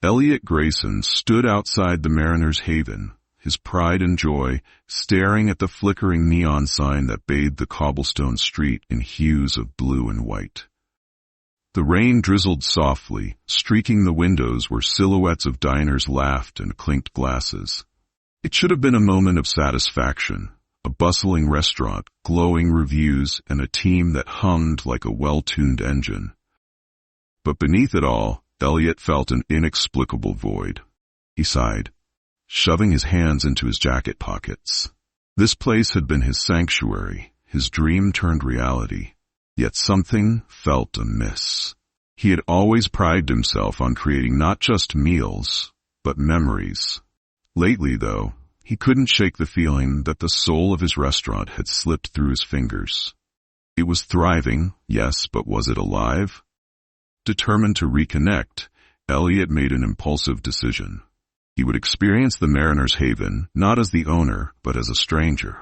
Elliot Grayson stood outside the Mariner's Haven, his pride and joy, staring at the flickering neon sign that bathed the cobblestone street in hues of blue and white. The rain drizzled softly, streaking the windows where silhouettes of diners laughed and clinked glasses. It should have been a moment of satisfaction, a bustling restaurant, glowing reviews, and a team that hummed like a well-tuned engine. But beneath it all, Elliot felt an inexplicable void. He sighed, shoving his hands into his jacket pockets. This place had been his sanctuary, his dream turned reality. Yet something felt amiss. He had always prided himself on creating not just meals, but memories. Lately, though, he couldn't shake the feeling that the soul of his restaurant had slipped through his fingers. It was thriving, yes, but was it alive? Determined to reconnect, Elliot made an impulsive decision. He would experience the Mariner's Haven, not as the owner, but as a stranger.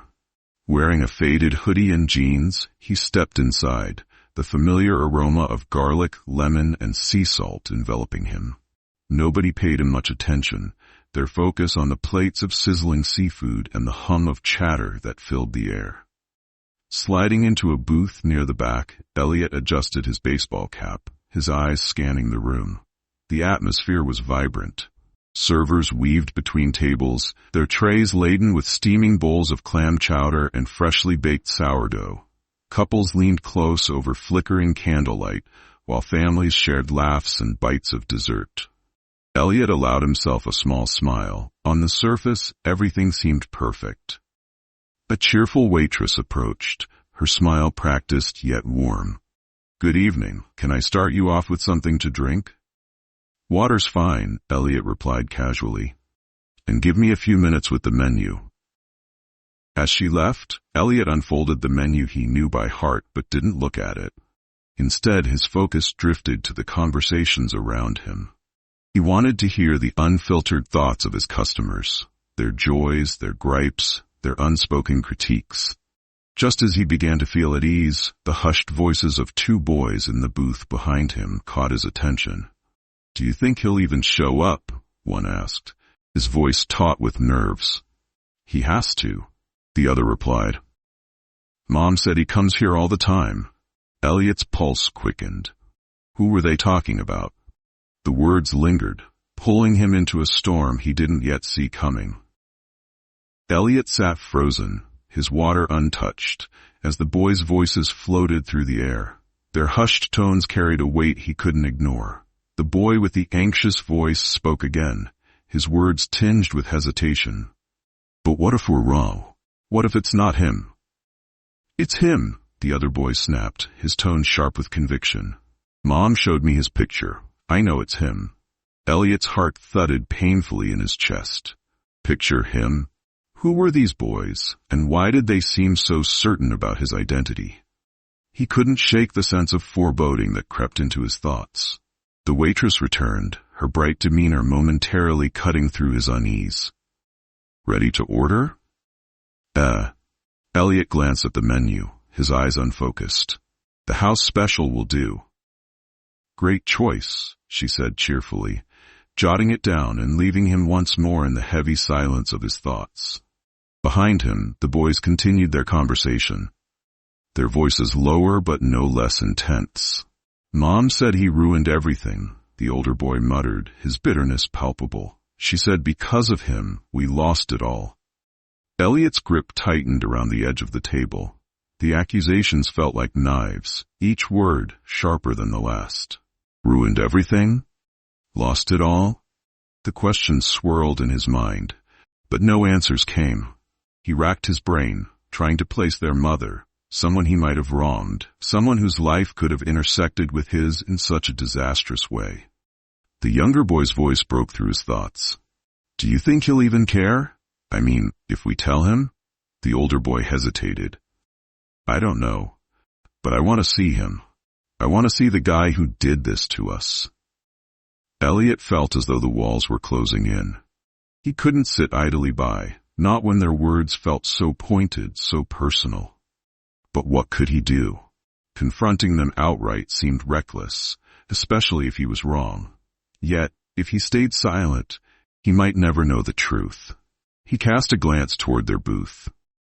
Wearing a faded hoodie and jeans, he stepped inside, the familiar aroma of garlic, lemon, and sea salt enveloping him. Nobody paid him much attention, their focus on the plates of sizzling seafood and the hum of chatter that filled the air. Sliding into a booth near the back, Elliot adjusted his baseball cap, his eyes scanning the room. The atmosphere was vibrant. Servers weaved between tables, their trays laden with steaming bowls of clam chowder and freshly baked sourdough. Couples leaned close over flickering candlelight, while families shared laughs and bites of dessert. Elliot allowed himself a small smile. On the surface, everything seemed perfect. A cheerful waitress approached, her smile practiced yet warm. "Good evening. Can I start you off with something to drink?" "Water's fine," Elliot replied casually. "And give me a few minutes with the menu." As she left, Elliot unfolded the menu he knew by heart but didn't look at it. Instead, his focus drifted to the conversations around him. He wanted to hear the unfiltered thoughts of his customers, their joys, their gripes, their unspoken critiques. Just as he began to feel at ease, the hushed voices of two boys in the booth behind him caught his attention. "Do you think he'll even show up?" one asked, his voice taut with nerves. "He has to," the other replied. "Mom said he comes here all the time." Elliot's pulse quickened. Who were they talking about? The words lingered, pulling him into a storm he didn't yet see coming. Elliot sat frozen, his water untouched, as the boys' voices floated through the air. Their hushed tones carried a weight he couldn't ignore. The boy with the anxious voice spoke again, his words tinged with hesitation. "But what if we're wrong? What if it's not him?" "It's him," the other boy snapped, his tone sharp with conviction. "Mom showed me his picture. I know it's him." Elliot's heart thudded painfully in his chest. Picture him? Who were these boys, and why did they seem so certain about his identity? He couldn't shake the sense of foreboding that crept into his thoughts. The waitress returned, her bright demeanor momentarily cutting through his unease. "Ready to order?" Elliot glanced at the menu, his eyes unfocused. "The house special will do." "Great choice," she said cheerfully, jotting it down and leaving him once more in the heavy silence of his thoughts. Behind him, the boys continued their conversation, their voices lower but no less intense. "Mom said he ruined everything," the older boy muttered, his bitterness palpable. "She said because of him, we lost it all." Elliot's grip tightened around the edge of the table. The accusations felt like knives, each word sharper than the last. Ruined everything? Lost it all? The questions swirled in his mind, but no answers came. He racked his brain, trying to place their mother, someone he might have wronged, someone whose life could have intersected with his in such a disastrous way. The younger boy's voice broke through his thoughts. "Do you think he'll even care? I mean, if we tell him?" The older boy hesitated. "I don't know, but I want to see him. I want to see the guy who did this to us." Elliot felt as though the walls were closing in. He couldn't sit idly by, not when their words felt so pointed, so personal. But what could he do? Confronting them outright seemed reckless, especially if he was wrong. Yet, If he stayed silent, he might never know the truth. He cast a glance toward their booth.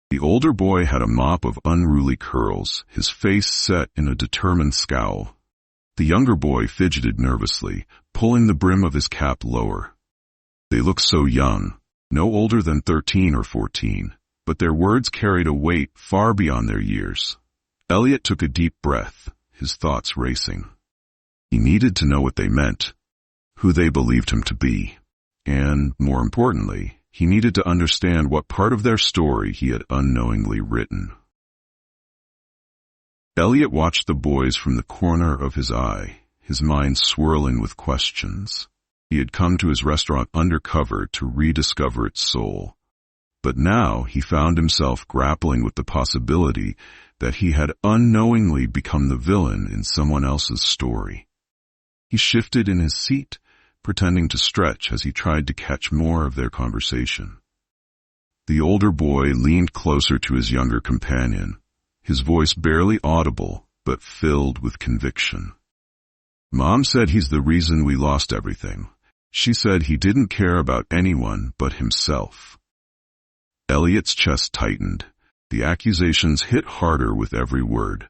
The older boy had a mop of unruly curls, his face set in a determined scowl. The younger boy fidgeted nervously, pulling the brim of his cap lower. They looked so young, no older than 13 or 14, but their words carried a weight far beyond their years. Elliot took a deep breath, his thoughts racing. He needed to know what they meant, who they believed him to be, and, more importantly, he needed to understand what part of their story he had unknowingly written. Elliot watched the boys from the corner of his eye, his mind swirling with questions. He had come to his restaurant Undercover to rediscover its soul. But now he found himself grappling with the possibility that he had unknowingly become the villain in someone else's story. He shifted in his seat, pretending to stretch as he tried to catch more of their conversation. The older boy leaned closer to his younger companion, his voice barely audible, but filled with conviction. Mom said he's the reason we lost everything. She said he didn't care about anyone but himself. Elliot's chest tightened. The accusations hit harder with every word.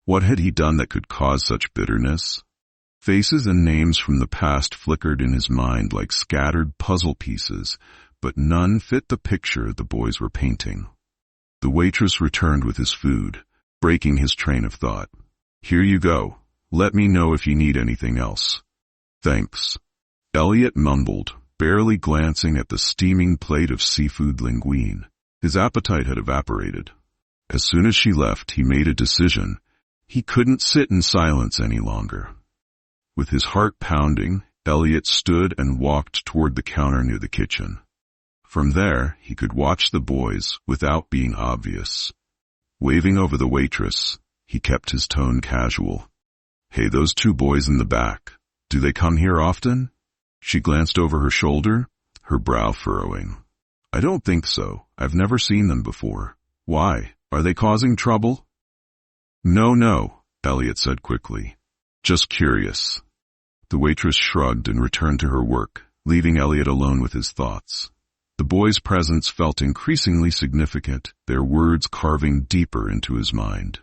What had he done that could cause such bitterness? Faces and names from the past flickered in his mind like scattered puzzle pieces, but none fit the picture the boys were painting. The waitress returned with his food, breaking his train of thought. Here you go. Let me know if you need anything else. Thanks. Elliot mumbled, barely glancing at the steaming plate of seafood linguine. His appetite had evaporated. As soon as she left, he made a decision. He couldn't sit in silence any longer. With his heart pounding, Elliot stood and walked toward the counter near the kitchen. From there, he could watch the boys without being obvious. Waving over the waitress, he kept his tone casual. Hey, those two boys in the back, do they come here often? She glanced over her shoulder, her brow furrowing. I don't think so. I've never seen them before. Why? Are they causing trouble? No, Elliot said quickly. Just curious. The waitress shrugged and returned to her work, leaving Elliot alone with his thoughts. The boys' presence felt increasingly significant, their words carving deeper into his mind.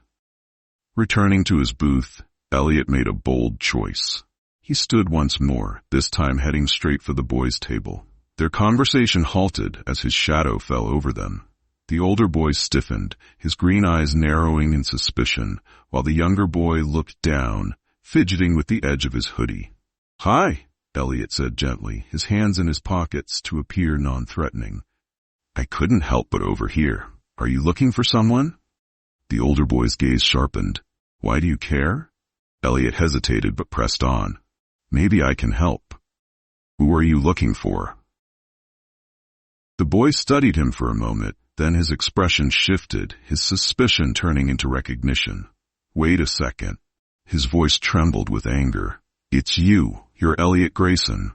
Returning to his booth, Elliot made a bold choice. He stood once more, this time heading straight for the boys' table. Their conversation halted as his shadow fell over them. The older boy stiffened, his green eyes narrowing in suspicion, while the younger boy looked down, fidgeting with the edge of his hoodie. Hi, Elliot said gently, his hands in his pockets to appear non-threatening. I couldn't help but overhear. Are you looking for someone? The older boy's gaze sharpened. Why do you care? Elliot hesitated but pressed on. Maybe I can help. Who are you looking for? The boy studied him for a moment, then his expression shifted, his suspicion turning into recognition. Wait a second. His voice trembled with anger. It's you. You're Elliot Grayson.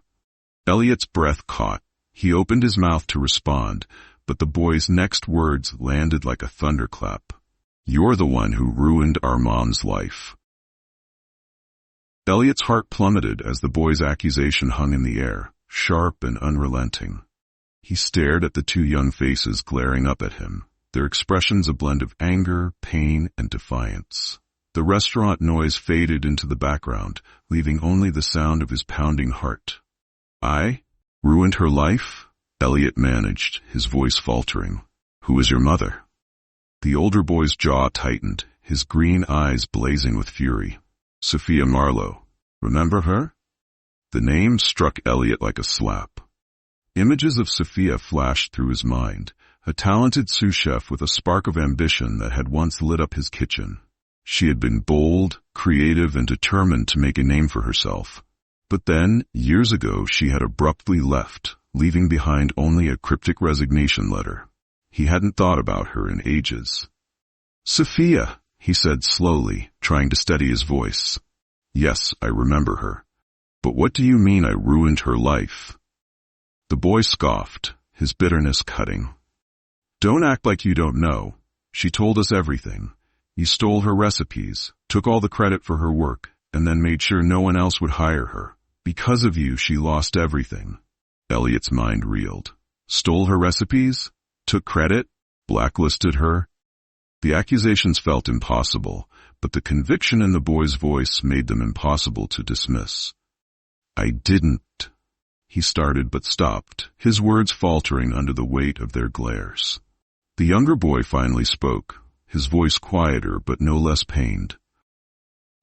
Elliot's breath caught. He opened his mouth to respond, but the boy's next words landed like a thunderclap. You're the one who ruined our mom's life. Elliot's heart plummeted as the boy's accusation hung in the air, sharp and unrelenting. He stared at the two young faces glaring up at him, their expressions a blend of anger, pain, and defiance. The restaurant noise faded into the background, leaving only the sound of his pounding heart. I? Ruined her life? Elliot managed, his voice faltering. Who is your mother? The older boy's jaw tightened, his green eyes blazing with fury. Sophia Marlowe. Remember her? The name struck Elliot like a slap. Images of Sophia flashed through his mind, a talented sous chef with a spark of ambition that had once lit up his kitchen. She had been bold, creative, and determined to make a name for herself. But then, years ago, she had abruptly left, leaving behind only a cryptic resignation letter. He hadn't thought about her in ages. Sophia, he said slowly, trying to steady his voice. Yes, I remember her. But what do you mean I ruined her life? The boy scoffed, his bitterness cutting. Don't act like you don't know. She told us everything. You stole her recipes, took all the credit for her work, and then made sure no one else would hire her. Because of you, she lost everything. Elliot's mind reeled. Stole her recipes? Took credit? Blacklisted her? The accusations felt impossible, but the conviction in the boy's voice made them impossible to dismiss. I didn't. He started but stopped, his words faltering under the weight of their glares. The younger boy finally spoke, his voice quieter but no less pained.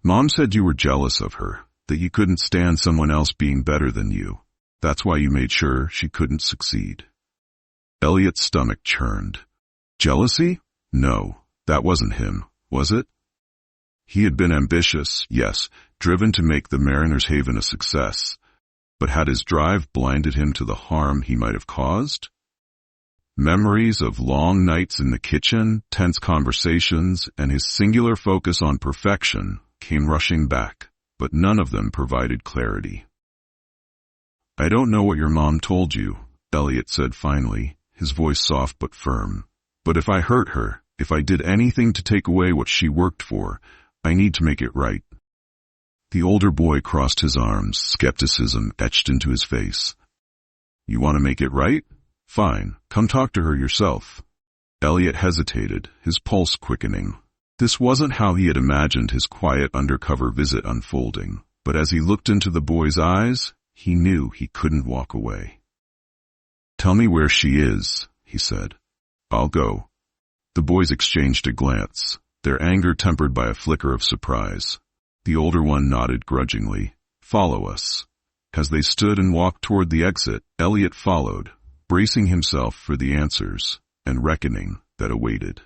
Mom said you were jealous of her, that you couldn't stand someone else being better than you. That's why you made sure she couldn't succeed. Elliot's stomach churned. Jealousy? No, that wasn't him, was it? He had been ambitious, yes, driven to make the Mariners' Haven a success, but had his drive blinded him to the harm he might have caused? Memories of long nights in the kitchen, tense conversations, and his singular focus on perfection came rushing back, but none of them provided clarity. I don't know what your mom told you, Elliot said finally, his voice soft but firm. But if I hurt her, if I did anything to take away what she worked for, I need to make it right. The older boy crossed his arms, skepticism etched into his face. You want to make it right? Fine, come talk to her yourself. Elliot hesitated, his pulse quickening. This wasn't how he had imagined his quiet undercover visit unfolding, but as he looked into the boy's eyes, he knew he couldn't walk away. Tell me where she is, he said. I'll go. The boys exchanged a glance, their anger tempered by a flicker of surprise. The older one nodded grudgingly. Follow us. As they stood and walked toward the exit, Elliot followed, bracing himself for the answers and reckoning that awaited.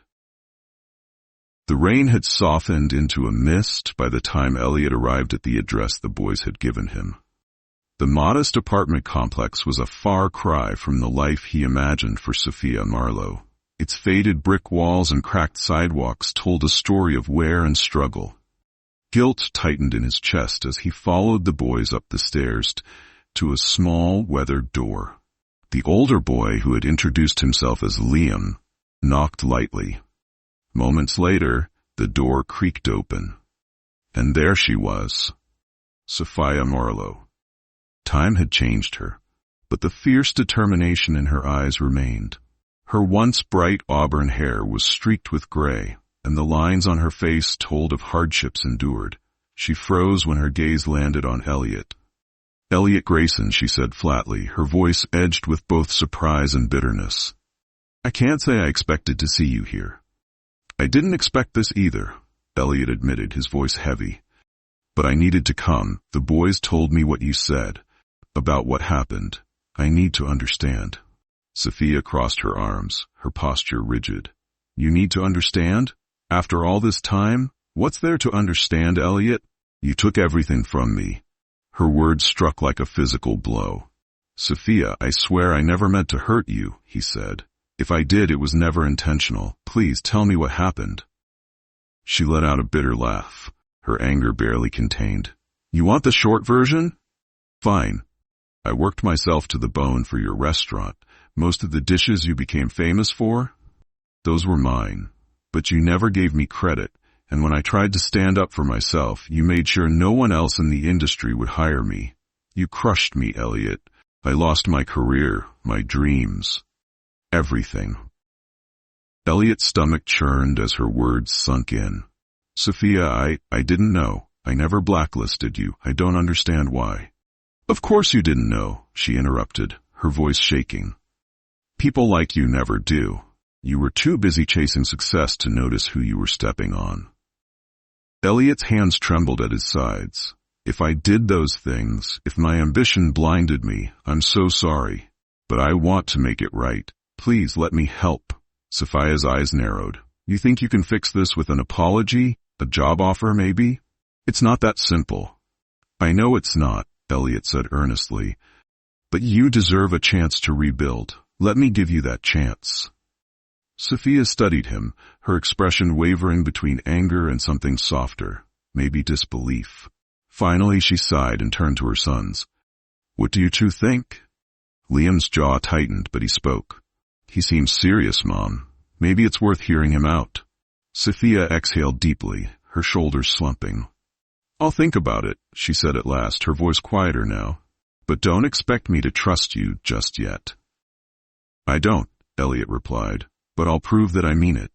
The rain had softened into a mist by the time Elliot arrived at the address the boys had given him. The modest apartment complex was a far cry from the life he imagined for Sophia Marlowe. Its faded brick walls and cracked sidewalks told a story of wear and struggle. Guilt tightened in his chest as he followed the boys up the stairs to a small, weathered door. The older boy, who had introduced himself as Liam, knocked lightly. Moments later, the door creaked open. And there she was, Sophia Marlowe. Time had changed her, but the fierce determination in her eyes remained. Her once bright auburn hair was streaked with gray, and the lines on her face told of hardships endured. She froze when her gaze landed on Elliot. Elliot Grayson, she said flatly, her voice edged with both surprise and bitterness. I can't say I expected to see you here. I didn't expect this either, Elliot admitted, his voice heavy. But I needed to come. The boys told me what you said, about what happened. I need to understand. Sophia crossed her arms, her posture rigid. You need to understand? After all this time? What's there to understand, Elliot? You took everything from me. Her words struck like a physical blow. Sophia, I swear I never meant to hurt you, he said. If I did, it was never intentional. Please tell me what happened. She let out a bitter laugh, her anger barely contained. You want the short version? Fine. I worked myself to the bone for your restaurant. Most of the dishes you became famous for? Those were mine. But you never gave me credit, and when I tried to stand up for myself, you made sure no one else in the industry would hire me. You crushed me, Elliot. I lost my career, my dreams. Everything. Elliot's stomach churned as her words sunk in. Sophia, I didn't know. I never blacklisted you. I don't understand why. Of course you didn't know, she interrupted, her voice shaking. People like you never do. You were too busy chasing success to notice who you were stepping on. Elliot's hands trembled at his sides. If I did those things, if my ambition blinded me, I'm so sorry. But I want to make it right. Please let me help. Sophia's eyes narrowed. You think you can fix this with an apology? A job offer, maybe? It's not that simple. I know it's not, Elliot said earnestly. But you deserve a chance to rebuild. Let me give you that chance. Sophia studied him, her expression wavering between anger and something softer, maybe disbelief. Finally she sighed and turned to her sons. What do you two think? Liam's jaw tightened, but he spoke. He seems serious, Mom. Maybe it's worth hearing him out. Sophia exhaled deeply, her shoulders slumping. I'll think about it, she said at last, her voice quieter now. But don't expect me to trust you just yet. I don't, Elliot replied, but I'll prove that I mean it.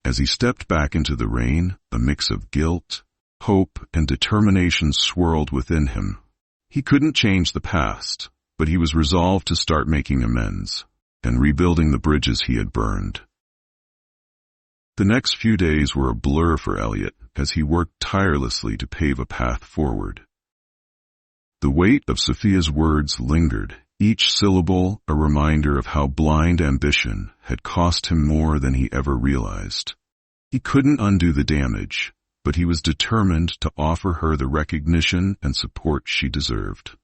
As he stepped back into the rain, a mix of guilt, hope, and determination swirled within him. He couldn't change the past, but he was resolved to start making amends and rebuilding the bridges he had burned. The next few days were a blur for Elliot as he worked tirelessly to pave a path forward. The weight of Sophia's words lingered, each syllable a reminder of how blind ambition had cost him more than he ever realized. He couldn't undo the damage, but he was determined to offer her the recognition and support she deserved.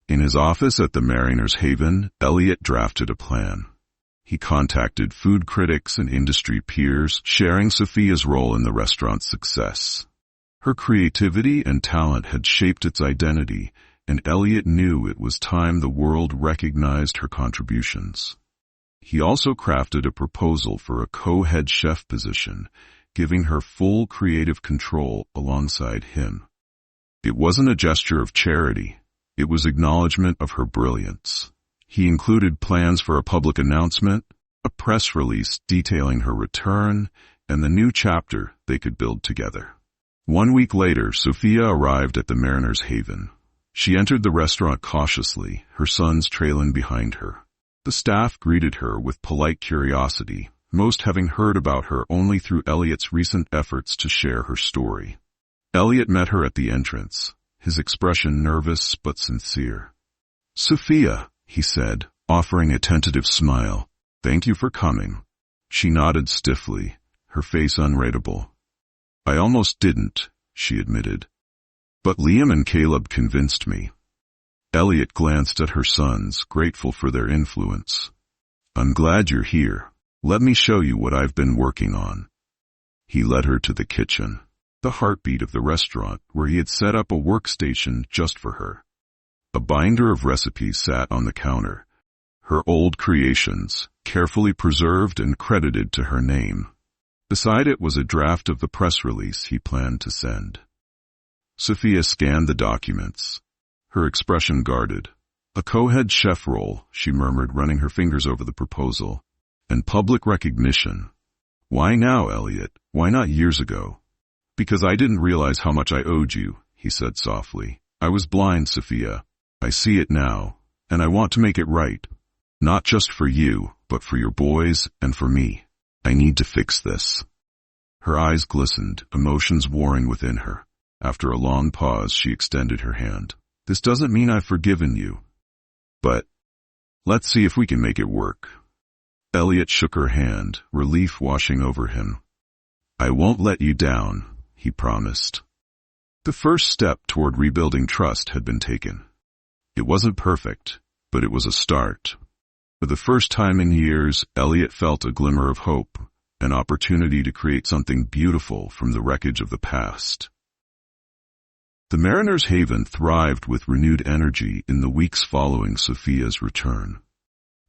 In his office at the Mariner's Haven, Elliot drafted a plan. He contacted food critics and industry peers, sharing Sophia's role in the restaurant's success. Her creativity and talent had shaped its identity, and Elliot knew it was time the world recognized her contributions. He also crafted a proposal for a co-head chef position, giving her full creative control alongside him. It wasn't a gesture of charity. It was acknowledgement of her brilliance. He included plans for a public announcement, a press release detailing her return, and the new chapter they could build together. 1 week later, Sophia arrived at the Mariner's Haven. She entered the restaurant cautiously, her sons trailing behind her. The staff greeted her with polite curiosity, most having heard about her only through Elliot's recent efforts to share her story. Elliot met her at the entrance, his expression nervous but sincere. "Sophia," he said, offering a tentative smile. "Thank you for coming." She nodded stiffly, her face unreadable. "I almost didn't," she admitted. "But Liam and Caleb convinced me." Elliot glanced at her sons, grateful for their influence. "I'm glad you're here. Let me show you what I've been working on." He led her to the kitchen, the heartbeat of the restaurant, where he had set up a workstation just for her. A binder of recipes sat on the counter, her old creations, carefully preserved and credited to her name. Beside it was a draft of the press release he planned to send. Sophia scanned the documents, her expression guarded. "A co-head chef role," she murmured, running her fingers over the proposal. "And public recognition. Why now, Elliot? Why not years ago?" "Because I didn't realize how much I owed you," he said softly. "I was blind, Sophia. I see it now, and I want to make it right. Not just for you, but for your boys and for me. I need to fix this." Her eyes glistened, emotions warring within her. After a long pause, she extended her hand. "This doesn't mean I've forgiven you. But let's see if we can make it work." Elliot shook her hand, relief washing over him. "I won't let you down," he promised. The first step toward rebuilding trust had been taken. It wasn't perfect, but it was a start. For the first time in years, Elliot felt a glimmer of hope, an opportunity to create something beautiful from the wreckage of the past. The Mariner's Haven thrived with renewed energy in the weeks following Sophia's return.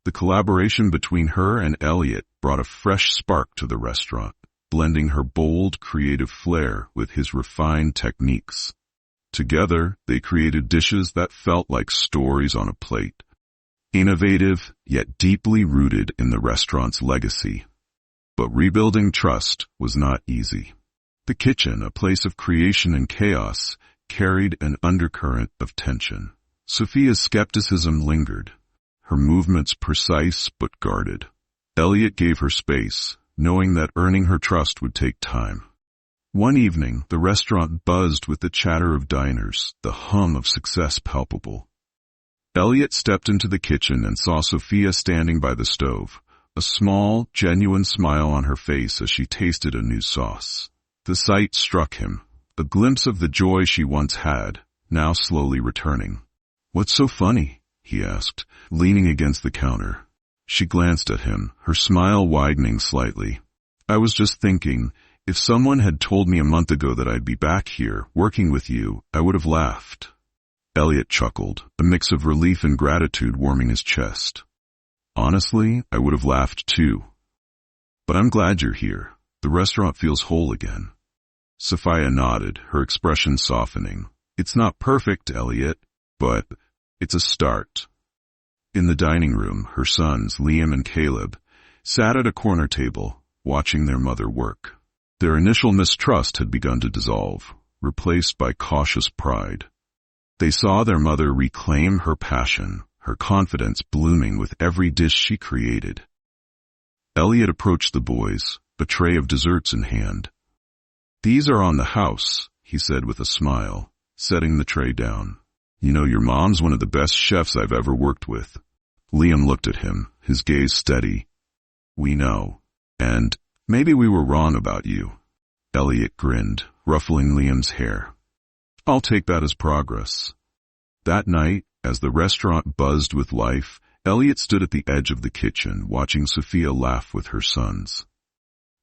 The collaboration between her and Elliot brought a fresh spark to the restaurant, blending her bold, creative flair with his refined techniques. Together, they created dishes that felt like stories on a plate, innovative yet deeply rooted in the restaurant's legacy. But rebuilding trust was not easy. The kitchen, a place of creation and chaos, carried an undercurrent of tension. Sophia's skepticism lingered, her movements precise but guarded. Elliot gave her space, knowing that earning her trust would take time. One evening, the restaurant buzzed with the chatter of diners, the hum of success palpable. Elliot stepped into the kitchen and saw Sophia standing by the stove, a small, genuine smile on her face as she tasted a new sauce. The sight struck him, a glimpse of the joy she once had, now slowly returning. "What's so funny?" he asked, leaning against the counter. She glanced at him, her smile widening slightly. "I was just thinking, if someone had told me a month ago that I'd be back here, working with you, I would have laughed." Elliot chuckled, a mix of relief and gratitude warming his chest. "Honestly, I would have laughed too. But I'm glad you're here. The restaurant feels whole again." Sophia nodded, her expression softening. It's not perfect, Elliot, but it's a start. In the dining room, her sons, Liam and Caleb, sat at a corner table, watching their mother work. Their initial mistrust had begun to dissolve, replaced by cautious pride. They saw their mother reclaim her passion, her confidence blooming with every dish she created. Elliot approached the boys, a tray of desserts in hand. "These are on the house," he said with a smile, setting the tray down. "You know, your mom's one of the best chefs I've ever worked with." Liam looked at him, his gaze steady. "We know. And maybe we were wrong about you." Elliot grinned, ruffling Liam's hair. "I'll take that as progress." That night, as the restaurant buzzed with life, Elliot stood at the edge of the kitchen, watching Sophia laugh with her sons.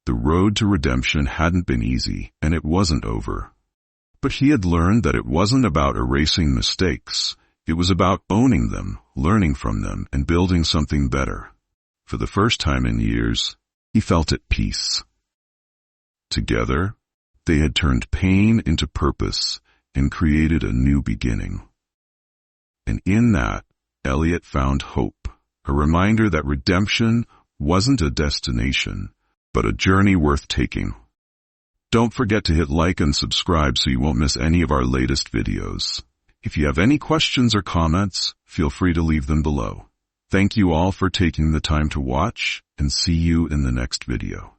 The road to redemption hadn't been easy, and it wasn't over. But he had learned that it wasn't about erasing mistakes. It was about owning them, learning from them, and building something better. For the first time in years, he felt at peace. Together, they had turned pain into purpose and created a new beginning. And in that, Elliot found hope, a reminder that redemption wasn't a destination, but a journey worth taking. Don't forget to hit like and subscribe so you won't miss any of our latest videos. If you have any questions or comments, feel free to leave them below. Thank you all for taking the time to watch, and see you in the next video.